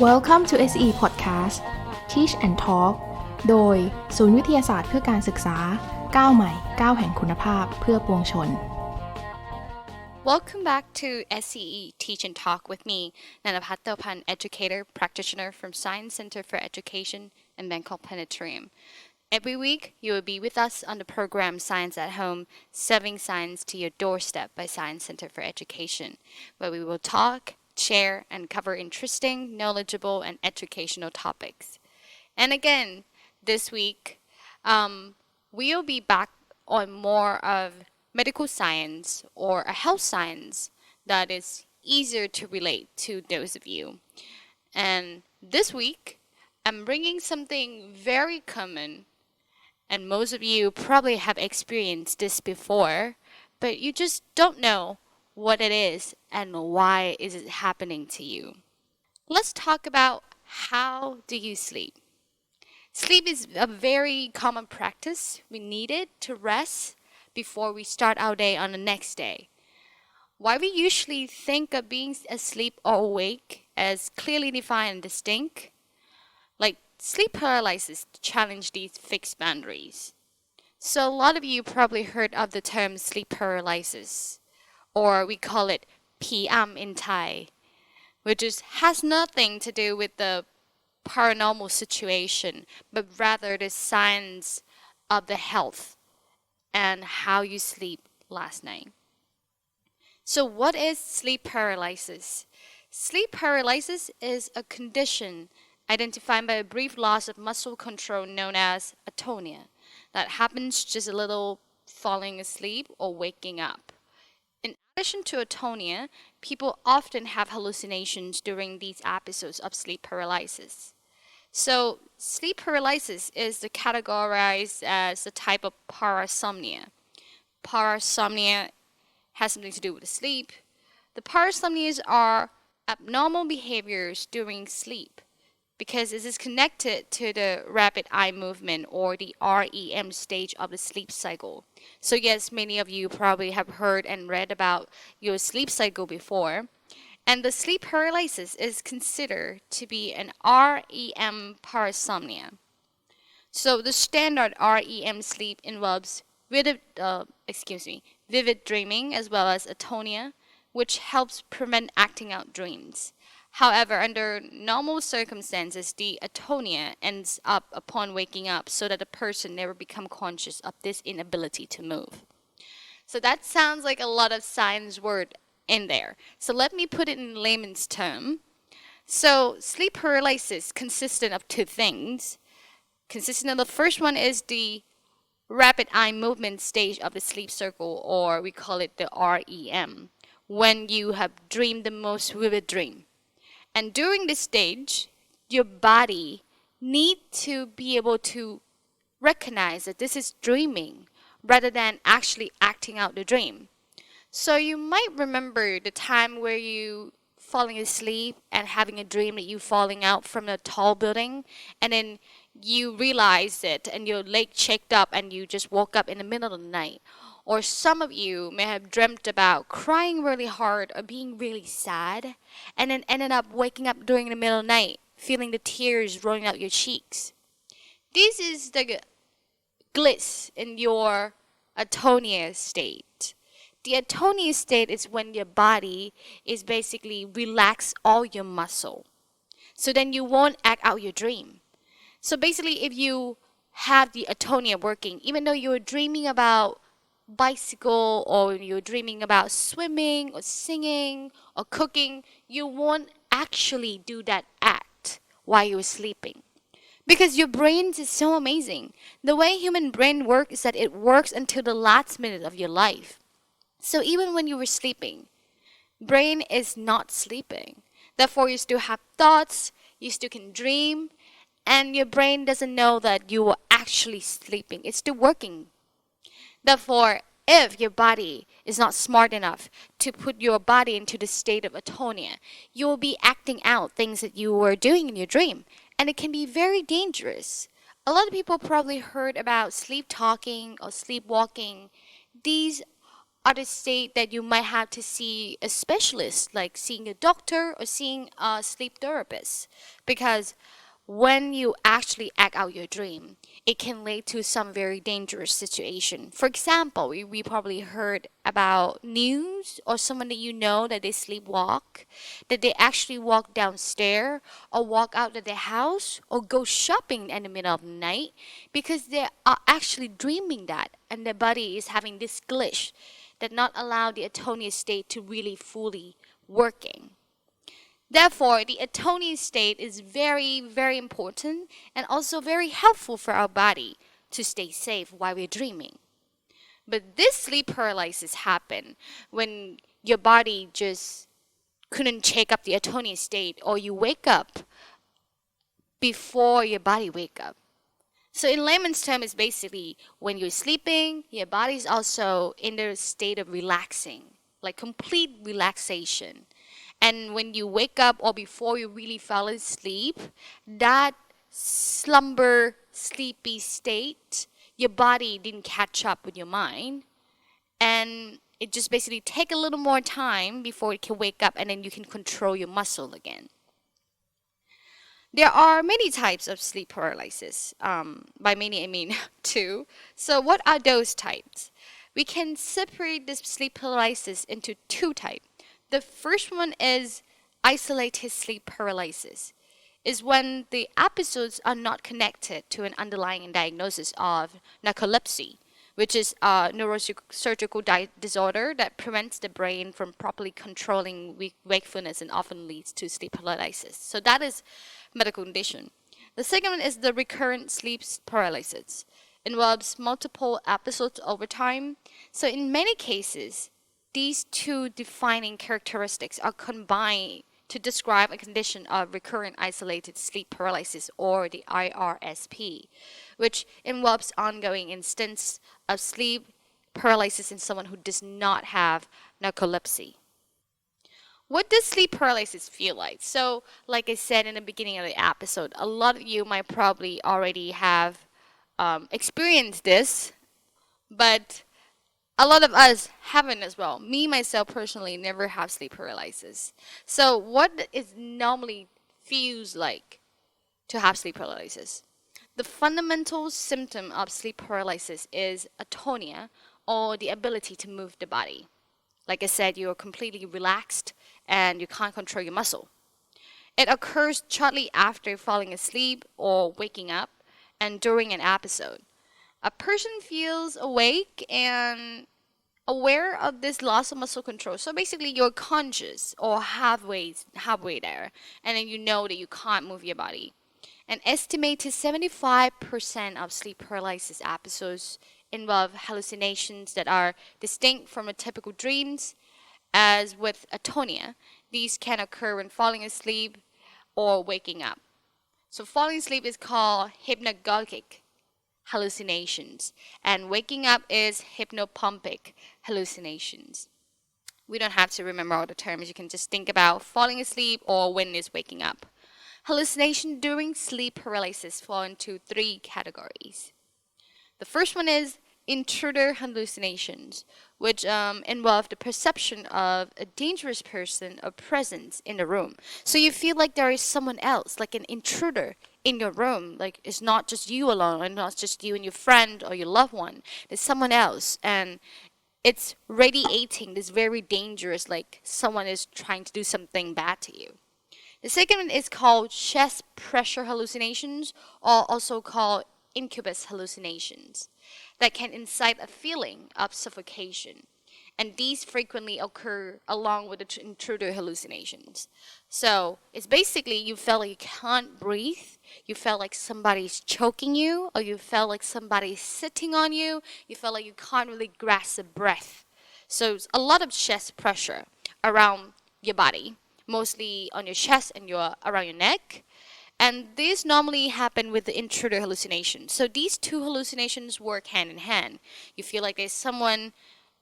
Welcome to SE Podcast Teach&Talk โดยศูนย์วิทยาศาสตร์เพื่อการศึกษาก้าวใหม่ก้าวแห่งคุณภาพเพื่อปวงชน Welcome back to SCE Teach and Talk with me, Nanapattapan, educator, practitioner from Science Center for Education and Bangkok Planetarium. Every week, you will be with us on the program Science at Home, serving science to your doorstep by Science Center for Education, where we will talk, share, and cover interesting, knowledgeable, and educational topics. And again, this week, we'll be back on more of medical science or a health science that is easier to relate to those of you. And this week, I'm bringing something very common, and most of you probably have experienced this before, but you just don't know what it is and why is it happening to you. Let's talk about how do you sleep. Sleep is a very common practice. We need it to rest before we start our day on the next day. Why we usually think of being asleep or awake as clearly defined and distinct, like sleep paralysis challenge these fixed boundaries. So a lot of you probably heard of the term sleep paralysis, or we call it PM in Thai, which has nothing to do with the paranormal situation, but rather the science of the health and how you sleep last night. So what is sleep paralysis? Sleep paralysis is a condition identified by a brief loss of muscle control known as atonia that happens just a little falling asleep or waking up. In addition to atonia, people often have hallucinations during these episodes of sleep paralysis. So, sleep paralysis is categorized as a type of parasomnia. Parasomnia has something to do with sleep. The parasomnias are abnormal behaviors during sleep because it is connected to the rapid eye movement or the REM stage of the sleep cycle. So yes, many of you probably have heard and read about your sleep cycle before. And the sleep paralysis is considered to be an REM parasomnia. So the standard REM sleep involves vivid dreaming as well as atonia, which helps prevent acting out dreams. However, under normal circumstances, the atonia ends up upon waking up so that the person never becomes conscious of this inability to move. So that sounds like a lot of science word in there. So let me put it in layman's term. So sleep paralysis consistent of two things. The first one is the rapid eye movement stage of the sleep cycle, or we call it the REM, when you have dreamed the most vivid dream. And during this stage, your body needs to be able to recognize that this is dreaming rather than actually acting out the dream. So you might remember the time where you falling asleep and having a dream that you falling out from a tall building, and then you realize it and your leg checked up and you just woke up in the middle of the night. Or some of you may have dreamt about crying really hard or being really sad and then ended up waking up during the middle of the night feeling the tears rolling out your cheeks. This is the glitch in your atonia state. The atonia state is when your body is basically relax all your muscle. So then you won't act out your dream. So basically if you have the atonia working, even though you're dreaming about bicycle or you're dreaming about swimming or singing or cooking, you won't actually do that act while you're sleeping. Because your brain is so amazing. The way human brain works is that it works until the last minute of your life. So even when you were sleeping, brain is not sleeping. Therefore, you still have thoughts, you still can dream, and your brain doesn't know that you were actually sleeping. It's still working. Therefore, if your body is not smart enough to put your body into the state of atonia, you will be acting out things that you were doing in your dream. And it can be very dangerous. A lot of people probably heard about sleep talking or sleepwalking. These other state that you might have to see a specialist, like seeing a doctor or seeing a sleep therapist. Because when you actually act out your dream, it can lead to some very dangerous situation. For example, we probably heard about news or someone that you know that they sleepwalk, that they actually walk downstairs or walk out of their house or go shopping in the middle of the night because they are actually dreaming that, and their body is having this glitch that not allow the atonia state to really fully working. Therefore, the atonia state is very, very important and also very helpful for our body to stay safe while we're dreaming. But this sleep paralysis happen when your body just couldn't check up the atonia state, or you wake up before your body wake up. So in layman's term, it's basically when you're sleeping, your body's also in the state of relaxing, like complete relaxation. And when you wake up or before you really fall asleep, that slumber, sleepy state, your body didn't catch up with your mind. And it just basically take a little more time before it can wake up, and then you can control your muscle again. There are many types of sleep paralysis. By many, I mean two. So what are those types? We can separate this sleep paralysis into two types. The first one is isolated sleep paralysis. Is when the episodes are not connected to an underlying diagnosis of narcolepsy, which is a neurosurgical disorder that prevents the brain from properly controlling wakefulness and often leads to sleep paralysis. So that is medical condition. The second one is the recurrent sleep paralysis. Involves multiple episodes over time. So in many cases, these two defining characteristics are combined to describe a condition of recurrent isolated sleep paralysis, or the IRSP, which involves ongoing instance of sleep paralysis in someone who does not have narcolepsy. What does sleep paralysis feel like? So, like I said in the beginning of the episode, a lot of you might probably already have experienced this, but a lot of us haven't as well. Me, myself, personally, never have sleep paralysis. So what it normally feels like to have sleep paralysis? The fundamental symptom of sleep paralysis is atonia, or the ability to move the body. Like I said, you are completely relaxed and you can't control your muscle. It occurs shortly after falling asleep or waking up and during an episode. A person feels awake and aware of this loss of muscle control. So basically, you're conscious or halfway there, and then you know that you can't move your body. An estimated 75% of sleep paralysis episodes involve hallucinations that are distinct from the typical dreams. As with atonia, these can occur when falling asleep or waking up. So falling asleep is called hypnagogic hallucinations, and waking up is hypnopompic hallucinations. We don't have to remember all the terms. You can just think about falling asleep or when is waking up. Hallucination during sleep paralysis fall into three categories. The first one is intruder hallucinations, which involve the perception of a dangerous person or presence in the room. So you feel like there is someone else, like an intruder in your room. Like it's not just you alone, and not just you and your friend or your loved one. There's someone else, and it's radiating this very dangerous, like someone is trying to do something bad to you. The second one is called chest pressure hallucinations, or also called incubus hallucinations, that can incite a feeling of suffocation. And these frequently occur along with the intruder hallucinations. So it's basically you feel like you can't breathe, you feel like somebody's choking you, or you feel like somebody's sitting on you, you feel like you can't really grasp a breath. So it's a lot of chest pressure around your body, mostly on your chest and around your neck. And these normally happen with the intruder hallucination. So these two hallucinations work hand in hand. You feel like there's someone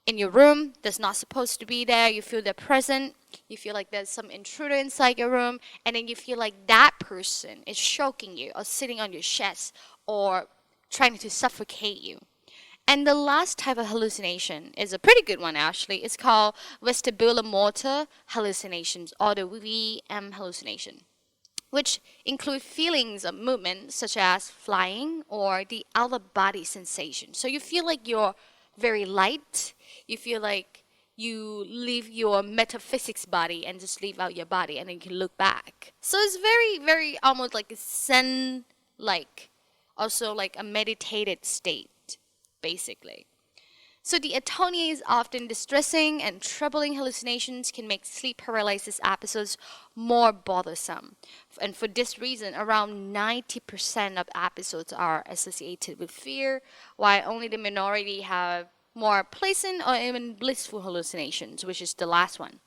in your room that's not supposed to be there. You feel they're present. You feel like there's some intruder inside your room. And then you feel like that person is choking you or sitting on your chest or trying to suffocate you. And the last type of hallucination is a pretty good one actually. It's called vestibular motor hallucinations or the VM hallucination, which include feelings of movement such as flying or the outer body sensation. So you feel like you're very light, you feel like you leave your metaphysics body and just leave out your body and then you can look back. So it's very almost like a zen, like also like a meditated state, basically. So the atonia is often distressing and troubling hallucinations can make sleep paralysis episodes more bothersome. And for this reason, around 90% of episodes are associated with fear, while only the minority have more pleasant or even blissful hallucinations, which is the last one.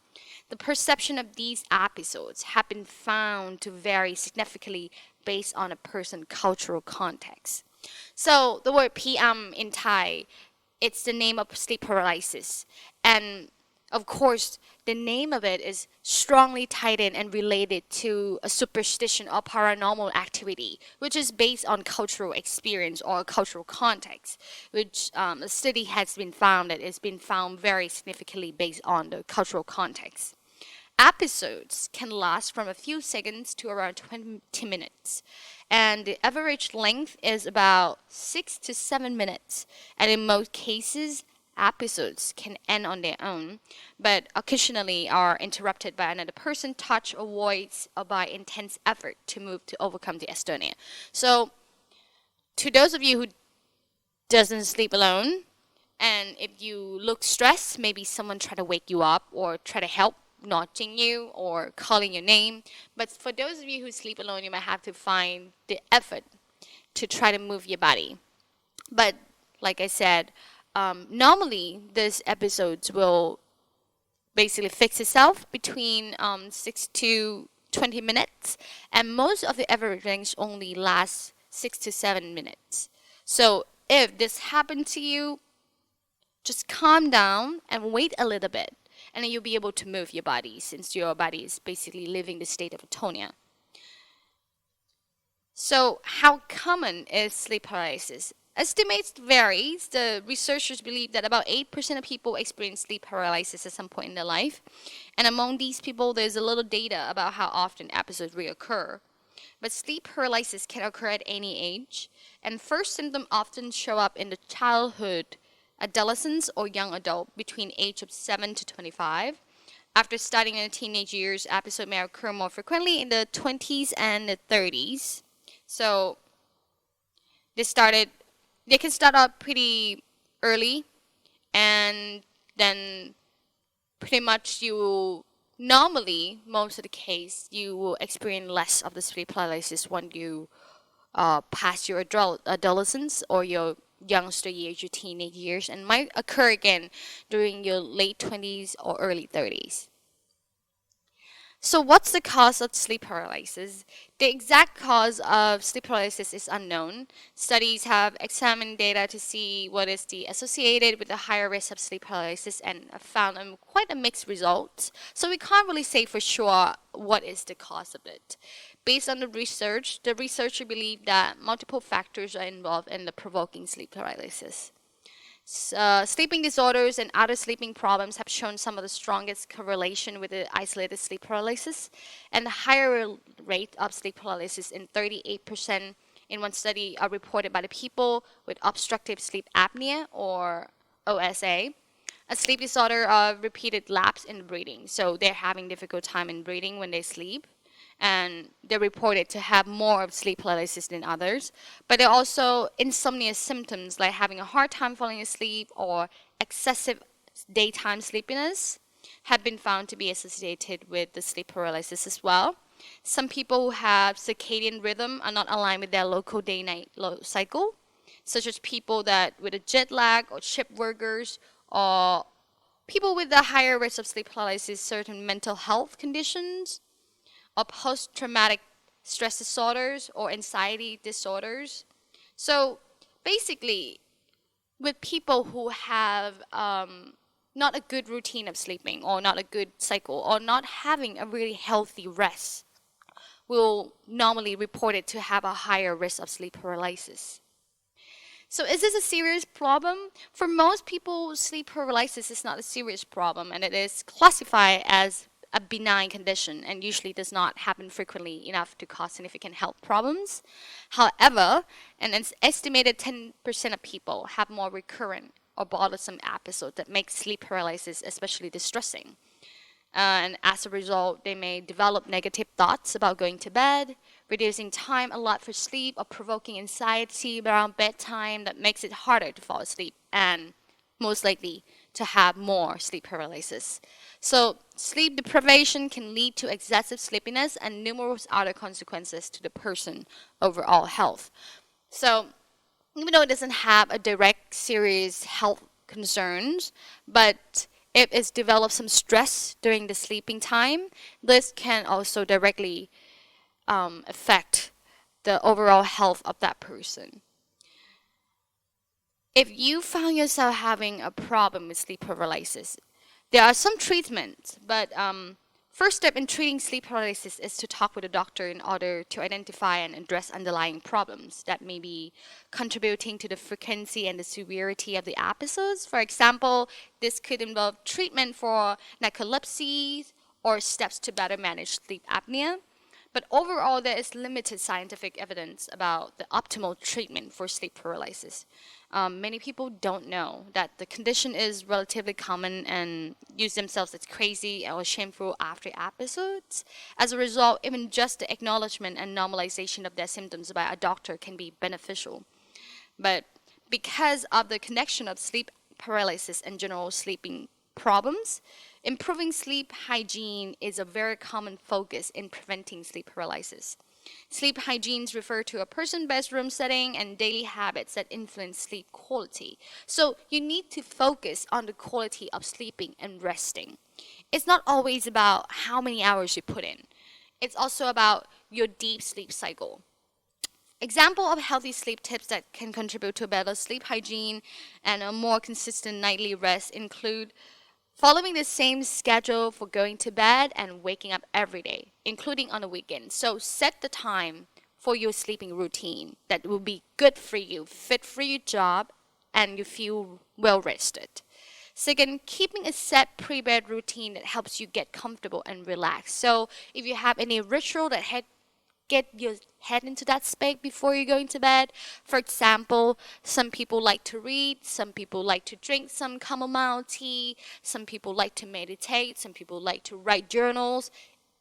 The perception of these episodes have been found to vary significantly based on a person's cultural context. So the word PM in Thai, it's the name of sleep paralysis. And of course, the name of it is strongly tied in and related to a superstition or paranormal activity, which is based on cultural experience or cultural context, which a study has been found that it's been found very significantly based on the cultural context. Episodes can last from a few seconds to around 20 minutes, and the average length is about 6 to 7 minutes. And in most cases, episodes can end on their own, but occasionally are interrupted by another person, touch, or voice, or by intense effort to move to overcome the dystonia. So, to those of you who doesn't sleep alone, and if you look stressed, maybe someone try to wake you up or try to help, nudging you or calling your name. But for those of you who sleep alone, you might have to find the effort to try to move your body. But like I said, normally these episodes will basically fix itself between 6 to 20 minutes, and most of the average length only lasts 6 to 7 minutes. So if this happened to you, just calm down and wait a little bit, and then you'll be able to move your body since your body is basically living the state of atonia. So how common is sleep paralysis? Estimates varies. The researchers believe that about 8% of people experience sleep paralysis at some point in their life. And among these people, there's a little data about how often episodes reoccur. But sleep paralysis can occur at any age. And first symptoms often show up in the childhood, adolescence, or young adult between age of 7 to 25. After starting in the teenage years, episodes may occur more frequently in the 20s and the 30s. So they can start out pretty early, and then pretty much you will normally, most of the case, you will experience less of the sleep paralysis when you pass your adolescence or your youngster years, your teenage years, and might occur again during your late 20s or early 30s. So what's the cause of sleep paralysis? The exact cause of sleep paralysis is unknown. Studies have examined data to see what is associated with the higher risk of sleep paralysis and found quite a mixed result. So we can't really say for sure what is the cause of it. Based on the researcher believed that multiple factors are involved in the provoking sleep paralysis. Sleeping disorders and other sleeping problems have shown some of the strongest correlation with the isolated sleep paralysis, and the higher rate of sleep paralysis in 38% in one study are reported by the people with obstructive sleep apnea or OSA, a sleep disorder of repeated lapse in breathing. So they're having difficult time in breathing when they sleep, and they're reported to have more of sleep paralysis than others. But there are also insomnia symptoms like having a hard time falling asleep or excessive daytime sleepiness have been found to be associated with the sleep paralysis as well. Some people who have circadian rhythm are not aligned with their local day-night cycle, such as people that with a jet lag or shift workers, or people with a higher risk of sleep paralysis, certain mental health conditions, or post-traumatic stress disorders or anxiety disorders. So basically, with people who have not a good routine of sleeping or not a good cycle or not having a really healthy rest, will normally report it to have a higher risk of sleep paralysis. So is this a serious problem? For most people, sleep paralysis is not a serious problem, and it is classified as a benign condition and usually does not happen frequently enough to cause significant health problems. However, an estimated 10% of people have more recurrent or bothersome episodes that make sleep paralysis especially distressing. And as a result, they may develop negative thoughts about going to bed, reducing time allotted for sleep, or provoking anxiety around bedtime that makes it harder to fall asleep and most likely to have more sleep paralysis. So, sleep deprivation can lead to excessive sleepiness and numerous other consequences to the person's overall health. So, even though it doesn't have a direct serious health concerns, but if it's developed some stress during the sleeping time, this can also directly affect the overall health of that person. If you found yourself having a problem with sleep paralysis, there are some treatments, but first step in treating sleep paralysis is to talk with a doctor in order to identify and address underlying problems that may be contributing to the frequency and the severity of the episodes. For example, this could involve treatment for narcolepsy or steps to better manage sleep apnea. But overall, there is limited scientific evidence about the optimal treatment for sleep paralysis. Many people don't know that the condition is relatively common and use themselves as crazy or shameful after episodes. As a result, even just the acknowledgement and normalization of their symptoms by a doctor can be beneficial. But because of the connection of sleep paralysis and general sleeping problems, improving sleep hygiene is a very common focus in preventing sleep paralysis. Sleep hygienes refer to a person's bedroom setting and daily habits that influence sleep quality. So you need to focus on the quality of sleeping and resting. It's not always about how many hours you put in. It's also about your deep sleep cycle. Example of healthy sleep tips that can contribute to better sleep hygiene and a more consistent nightly rest include following the same schedule for going to bed and waking up every day, including on the weekend. So set the time for your sleeping routine that will be good for you, fit for your job, and you feel well rested. Second, keeping a set pre-bed routine that helps you get comfortable and relaxed. So if you have any ritual that get your head into that space before you're going to bed. For example, some people like to read, some people like to drink some chamomile tea, some people like to meditate, some people like to write journals.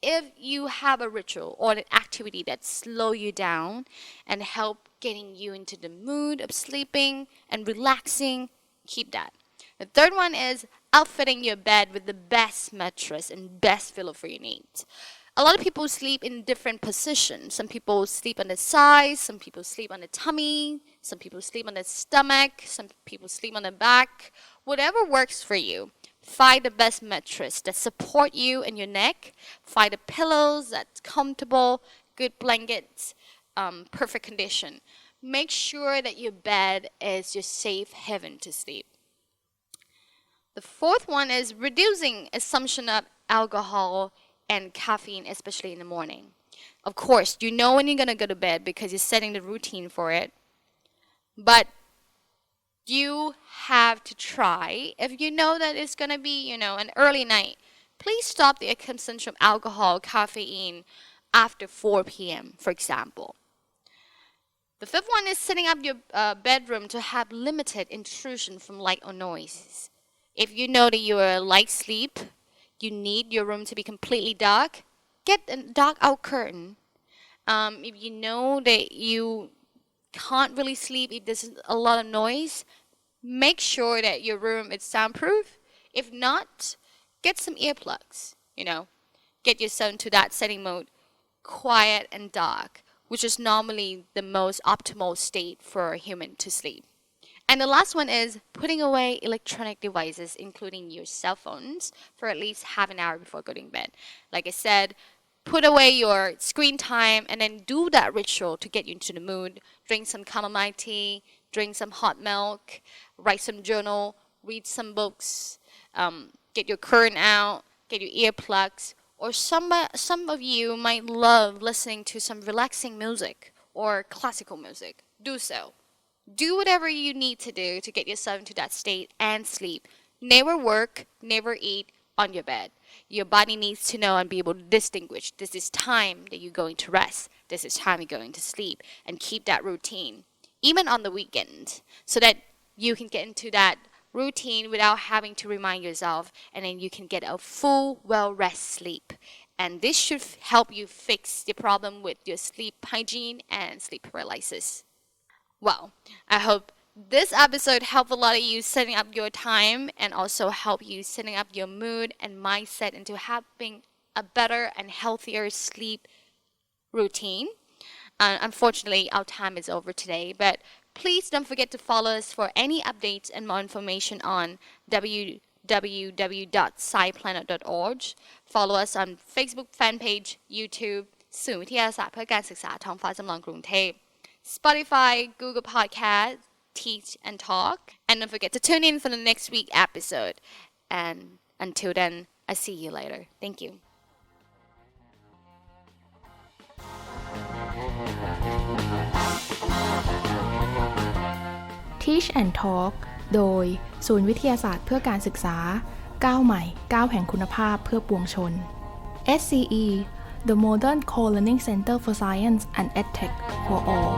If you have a ritual or an activity that slow you down and help getting you into the mood of sleeping and relaxing, keep that. The third one is outfitting your bed with the best mattress and best pillow for your needs. A lot of people sleep in different positions. Some people sleep on the side, some people sleep on the tummy, some people sleep on the stomach, some people sleep on the back. Whatever works for you. Find the best mattress that support you and your neck. Find the pillows that's comfortable, good blankets, perfect condition. Make sure that your bed is your safe haven to sleep. The fourth one is reducing assumption of alcohol and caffeine, especially in the morning. Of course, you know when you're going to go to bed because you're setting the routine for it. But you have to try. If you know that it's going to be, an early night, please stop the consumption of alcohol, caffeine after 4 p.m., for example. The fifth one is setting up your bedroom to have limited intrusion from light or noise. If you know that you're a light sleep, you need your room to be completely dark, get a dark out curtain. If you know that you can't really sleep if there's a lot of noise, make sure that your room is soundproof. If not, get some earplugs, Get yourself into that setting mode, quiet and dark, which is normally the most optimal state for a human to sleep. And the last one is putting away electronic devices, including your cell phones, for at least half an hour before going to bed. Like I said, put away your screen time and then do that ritual to get you into the mood. Drink some chamomile tea, drink some hot milk, write some journal, read some books, get your curtain out, get your earplugs. Or some of you might love listening to some relaxing music or classical music. Do so. Do whatever you need to do to get yourself into that state and sleep. Never work, never eat on your bed. Your body needs to know and be able to distinguish this is time that you're going to rest, this is time you're going to sleep, and keep that routine, even on the weekend, so that you can get into that routine without having to remind yourself, and then you can get a full, well-rest sleep. And this should help you fix the problem with your sleep hygiene and sleep paralysis. Well, I hope this episode helped a lot of you setting up your time and also help you setting up your mood and mindset into having a better and healthier sleep routine. Unfortunately, our time is over today, but please don't forget to follow us for any updates and more information on www.sciplanet.org. Follow us on Facebook fan page, YouTube, ศูนย์วิทยาศาสตร์เพื่อการศึกษาท้องฟ้าจำลองกรุงเทพ Spotify, Google Podcast, Teach and Talk. And don't forget to tune in for the next week episode. And until then, I'll see you later. Thank you. Teach and Talk โดยศูนย์วิทยาศาสตร์เพื่อการศึกษาก้าวใหม่ก้าวแห่งคุณภาพเพื่อปวงชน SCE The Modern Co-Learning Center for Science and Ed-tech for All